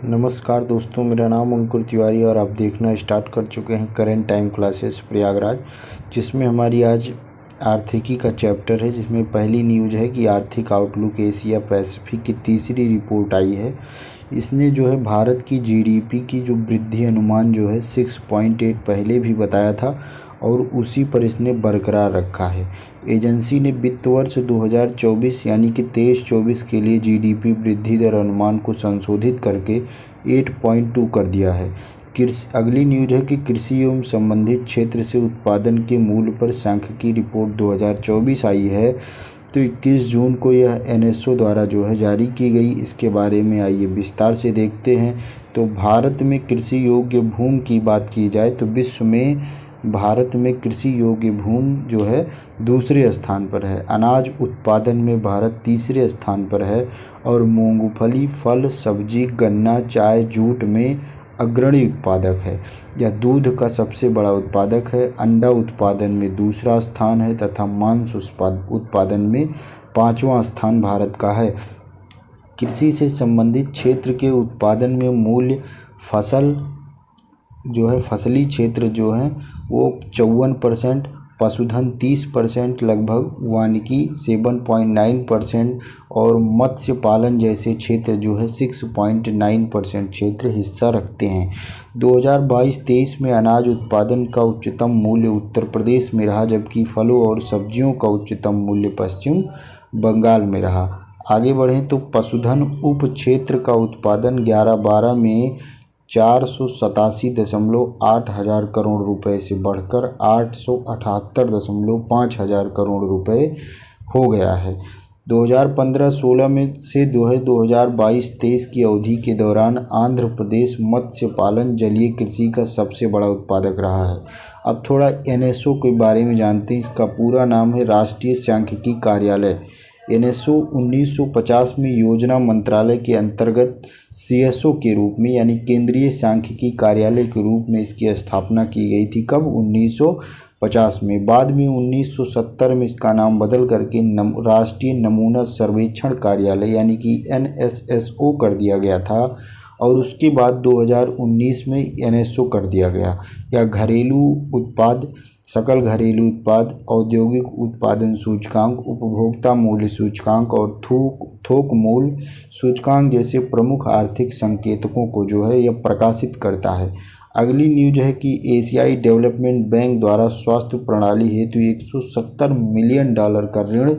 नमस्कार दोस्तों, मेरा नाम अंकुर तिवारी और आप देखना स्टार्ट कर चुके हैं करेंट टाइम क्लासेस प्रयागराज, जिसमें हमारी आज आर्थिकी का चैप्टर है। जिसमें पहली न्यूज़ है कि आर्थिक आउटलुक एशिया पैसिफिक की तीसरी रिपोर्ट आई है। इसने जो है भारत की जीडीपी की जो वृद्धि अनुमान जो है 6.8 पहले भी बताया था और उसी पर इसने बरकरार रखा है। एजेंसी ने वित्त वर्ष 2024 यानी कि 23-24 के लिए जीडीपी वृद्धि दर अनुमान को संशोधित करके 8.2 कर दिया है। अगली न्यूज है कि कृषि एवं संबंधित क्षेत्र से उत्पादन के मूल्य पर सांख्यिकी रिपोर्ट 2024 आई है। तो 21 जून को यह एनएसओ द्वारा जो है जारी की गई। इसके बारे में आइए विस्तार से देखते हैं। तो भारत में कृषि योग्य भूमि की बात की जाए तो विश्व में भारत में कृषि योग्य भूमि जो है दूसरे स्थान पर है। अनाज उत्पादन में भारत तीसरे स्थान पर है और मूंगफली, फल, सब्जी, गन्ना, चाय, जूट में अग्रणी उत्पादक है। यह दूध का सबसे बड़ा उत्पादक है। अंडा उत्पादन में दूसरा स्थान है तथा मांस उत्पादन में 5वां स्थान भारत का है। कृषि से संबंधित क्षेत्र के उत्पादन में मूल्य फसल जो है फसली क्षेत्र जो है वो 54%, पशुधन 30% लगभग, वानिकी 7.9% और मत्स्य पालन जैसे क्षेत्र जो है 6.9% क्षेत्र हिस्सा रखते हैं। 2022-23 में अनाज उत्पादन का उच्चतम मूल्य उत्तर प्रदेश में रहा, जबकि फलों और सब्जियों का उच्चतम मूल्य पश्चिम बंगाल में रहा। आगे बढ़ें तो पशुधन उप क्षेत्र का उत्पादन 11-12 में 487.8 हजार करोड़ रुपए से बढ़कर 878.5 हजार करोड़ रुपए हो गया है। 2015-16 में से 2022-23 की अवधि के दौरान आंध्र प्रदेश मत्स्य पालन जलीय कृषि का सबसे बड़ा उत्पादक रहा है। अब थोड़ा एनएसओ के बारे में जानते हैं। इसका पूरा नाम है राष्ट्रीय सांख्यिकी कार्यालय। एनएसओ 1950 में योजना मंत्रालय के अंतर्गत सीएसओ के रूप में यानी केंद्रीय सांख्यिकी कार्यालय के रूप में इसकी स्थापना की गई थी। कब? 1950 में। बाद में 1970 में इसका नाम बदल करके राष्ट्रीय नमूना सर्वेक्षण कार्यालय यानी कि एनएसएसओ कर दिया गया था और उसके बाद 2019 में एनएसओ कर दिया गया। यह घरेलू उत्पाद, सकल घरेलू उत्पाद, औद्योगिक उत्पादन सूचकांक, उपभोक्ता मूल्य सूचकांक और थोक मूल्य सूचकांक जैसे प्रमुख आर्थिक संकेतकों को जो है यह प्रकाशित करता है। अगली न्यूज है कि एशियाई डेवलपमेंट बैंक द्वारा स्वास्थ्य प्रणाली हेतु $170 मिलियन का ऋण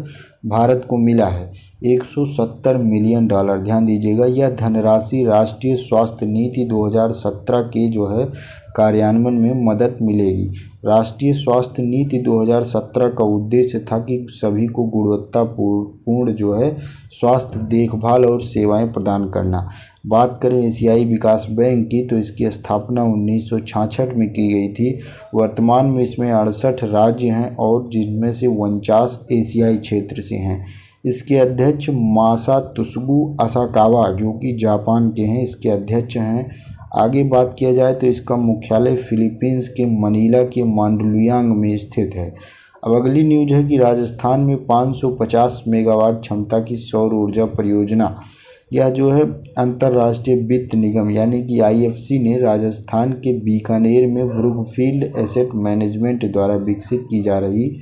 भारत को मिला है। $170 मिलियन, ध्यान दीजिएगा। यह धनराशि राष्ट्रीय स्वास्थ्य नीति 2017 के जो है कार्यान्वयन में मदद मिलेगी। राष्ट्रीय स्वास्थ्य नीति 2017 का उद्देश्य था कि सभी को गुणवत्तापूर्ण जो है स्वास्थ्य देखभाल और सेवाएं प्रदान करना। बात करें एशियाई विकास बैंक की तो इसकी स्थापना 1966 में की गई थी। वर्तमान में इसमें 68 राज्य हैं और जिनमें से 49 एशियाई क्षेत्र से हैं। इसके अध्यक्ष मासात्सुगु असाकावा जो कि जापान के हैं, इसके अध्यक्ष हैं। आगे बात किया जाए तो इसका मुख्यालय फिलीपींस के मनीला के मांडलुयांग में स्थित है। अब अगली न्यूज है कि राजस्थान में 550 मेगावाट क्षमता की सौर ऊर्जा परियोजना, यह जो है अंतर्राष्ट्रीय वित्त निगम यानी कि आईएफसी ने राजस्थान के बीकानेर में ब्रुकफील्ड एसेट मैनेजमेंट द्वारा विकसित की जा रही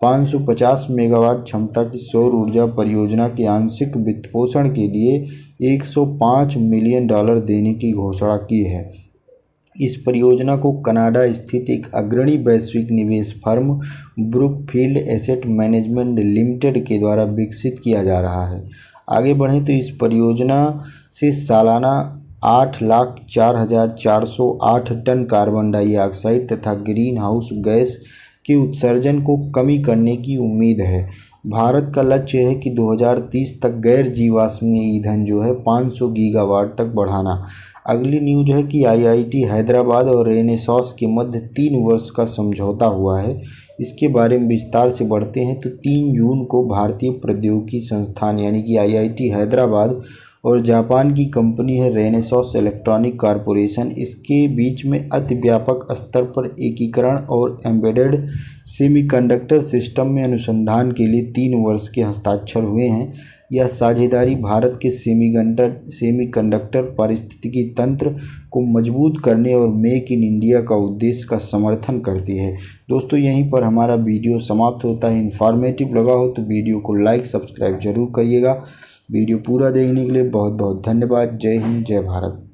550 मेगावाट क्षमता की सौर ऊर्जा परियोजना के आंशिक वित्तपोषण के लिए $105 मिलियन देने की घोषणा की है। इस परियोजना को कनाडा स्थित एक अग्रणी वैश्विक निवेश firm Brookfield asset management limited के द्वारा विकसित किया जा रहा है। आगे बढ़ें तो इस परियोजना से सालाना 8,04,408 टन कार्बन डाइऑक्साइड तथा ग्रीन हाउस गैस के उत्सर्जन को कमी करने की उम्मीद है। भारत का लक्ष्य है कि 2030 तक गैर जीवाश्मीय ईंधन जो है 500 गीगावाट तक बढ़ाना। अगली न्यूज है कि आईआईटी हैदराबाद और रेनेसास के मध्य 3 वर्ष का समझौता हुआ है। इसके बारे में विस्तार से बढ़ते हैं तो 3 जून को भारतीय प्रौद्योगिकी संस्थान यानी कि आईआईटी हैदराबाद और जापान की कंपनी है रेनेसास इलेक्ट्रॉनिक कॉरपोरेशन, इसके बीच में अतिव्यापक स्तर पर एकीकरण और एम्बेडेड सेमीकंडक्टर सिस्टम में अनुसंधान के लिए 3 वर्ष के हस्ताक्षर हुए हैं। यह साझेदारी भारत के सेमीकंडक्टर पारिस्थितिकी तंत्र को मजबूत करने और मेक इन इंडिया का उद्देश्य का समर्थन करती है। दोस्तों, यहीं पर हमारा वीडियो समाप्त होता है। इन्फॉर्मेटिव लगा हो तो वीडियो को लाइक सब्सक्राइब जरूर करिएगा। वीडियो पूरा देखने के लिए बहुत बहुत धन्यवाद। जय हिंद, जय भारत।